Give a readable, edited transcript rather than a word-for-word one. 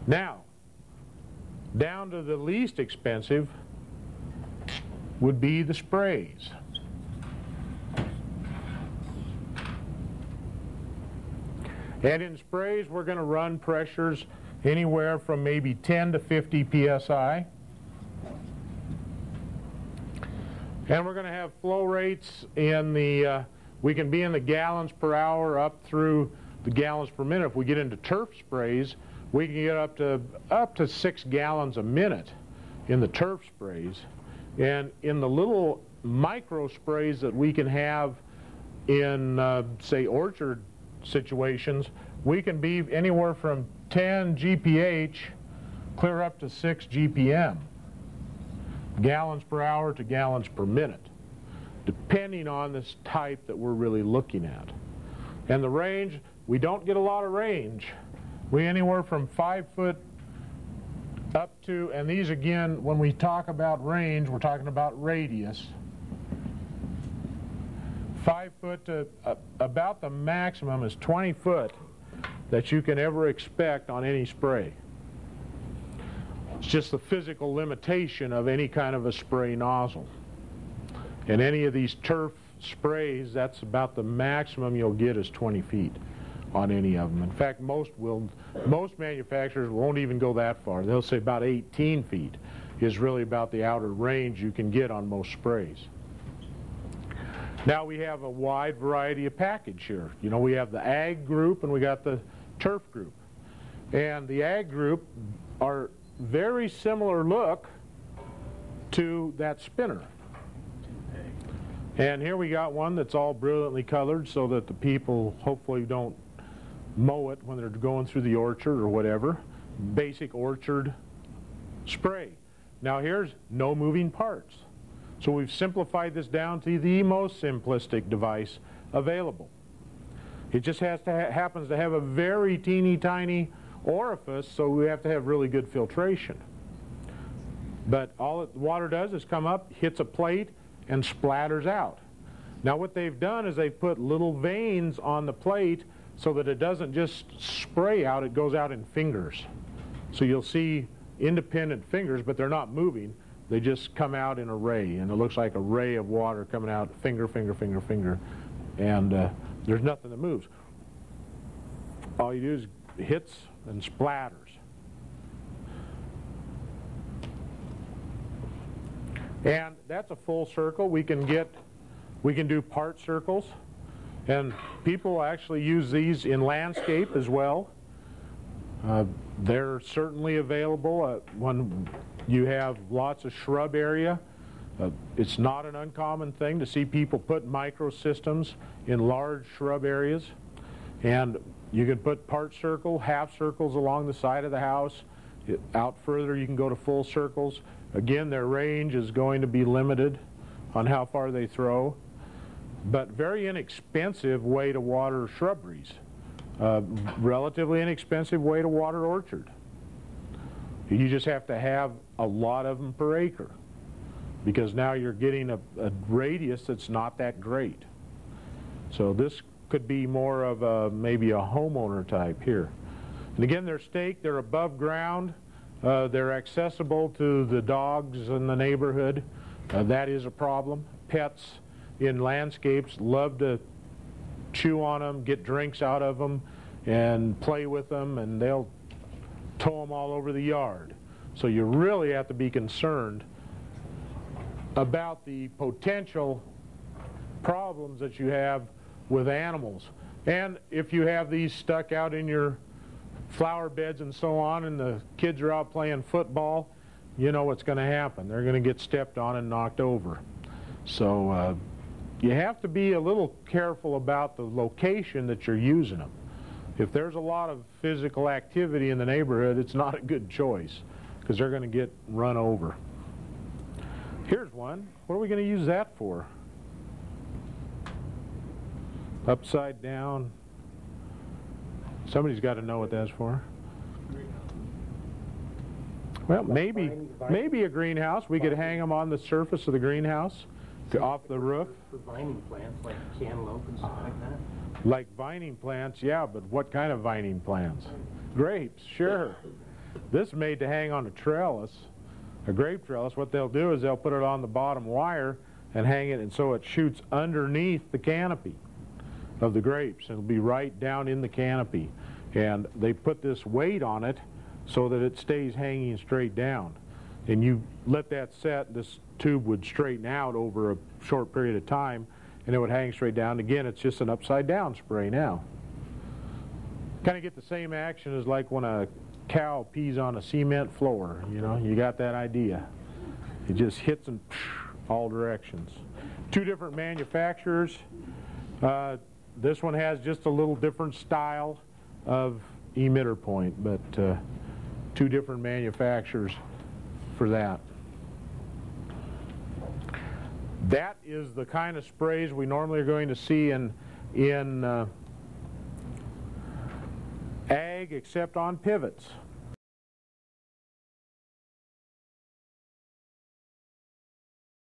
Now, down to the least expensive would be the sprays. And in sprays, we're going to run pressures anywhere from maybe 10 to 50 psi. And we're going to have flow rates in the, we can be in the gallons per hour up through the gallons per minute. If we get into turf sprays, we can get up to 6 gallons a minute in the turf sprays. And in the little micro sprays that we can have in, say, orchard situations, we can be anywhere from 10 GPH clear up to 6 GPM, gallons per hour to gallons per minute, depending on this type that we're really looking at. And the range, we don't get a lot of range. We anywhere from 5 foot up to, and these again, when we talk about range, we're talking about radius. 5 foot to about the maximum is 20 foot that you can ever expect on any spray. It's just the physical limitation of any kind of a spray nozzle. And any of these turf sprays, that's about the maximum you'll get is 20 feet on any of them. In fact, most manufacturers won't even go that far. They'll say about 18 feet is really about the outer range you can get on most sprays. Now we have a wide variety of package here. You know, we have the ag group and we got the turf group. And the ag group are very similar look to that spinner. And here we got one that's all brilliantly colored so that the people hopefully don't mow it when they're going through the orchard or whatever. Basic orchard spray. Now here's no moving parts. So we've simplified this down to the most simplistic device available. It just has to happens to have a very teeny tiny orifice, so we have to have really good filtration. But all the water does is come up, hits a plate, and splatters out. Now what they've done is they've put little veins on the plate so that it doesn't just spray out, it goes out in fingers. So you'll see independent fingers, but they're not moving. They just come out in a ray, and it looks like a ray of water coming out, finger, finger, finger, finger, and there's nothing that moves. All you do is hits and splatters. And that's a full circle. We can do part circles, and people actually use these in landscape as well. They're certainly available when you have lots of shrub area. It's not an uncommon thing to see people put microsystems in large shrub areas. And you can put part circle, half circles along the side of the house. Out further you can go to full circles. Again, their range is going to be limited on how far they throw. But very inexpensive way to water shrubberies. Relatively inexpensive way to water orchard. You just have to have a lot of them per acre, because now you're getting a radius that's not that great. So this could be more of maybe a homeowner type here. And again, they're staked, they're above ground, they're accessible to the dogs in the neighborhood. That is a problem. Pets in landscapes love to chew on them, get drinks out of them, and play with them, and they'll tow them all over the yard. So you really have to be concerned about the potential problems that you have with animals. And if you have these stuck out in your flower beds and so on, and the kids are out playing football, you know what's going to happen. They're going to get stepped on and knocked over. So you have to be a little careful about the location that you're using them. If there's a lot of physical activity in the neighborhood, it's not a good choice, because they're going to get run over. Here's one. What are we going to use that for? Upside down. Somebody's got to know what that's for. Well, maybe a greenhouse. We could hang them on the surface of the greenhouse, off the roof. For vining plants, like cantaloupe and stuff like that? Like vining plants, yeah, but what kind of vining plants? Grapes, sure. This is made to hang on a trellis, a grape trellis. What they'll do is they'll put it on the bottom wire and hang it, and so it shoots underneath the canopy of the grapes. It'll be right down in the canopy. And they put this weight on it so that it stays hanging straight down. And you let that set, this tube would straighten out over a short period of time, and it would hang straight down. Again, it's just an upside down spray now. Kind of get the same action as like when a cow pees on a cement floor, you know, you got that idea. It just hits in all directions. Two different manufacturers. This one has just a little different style of emitter point, but two different manufacturers for that. That is the kind of sprays we normally are going to see in ag, except on pivots.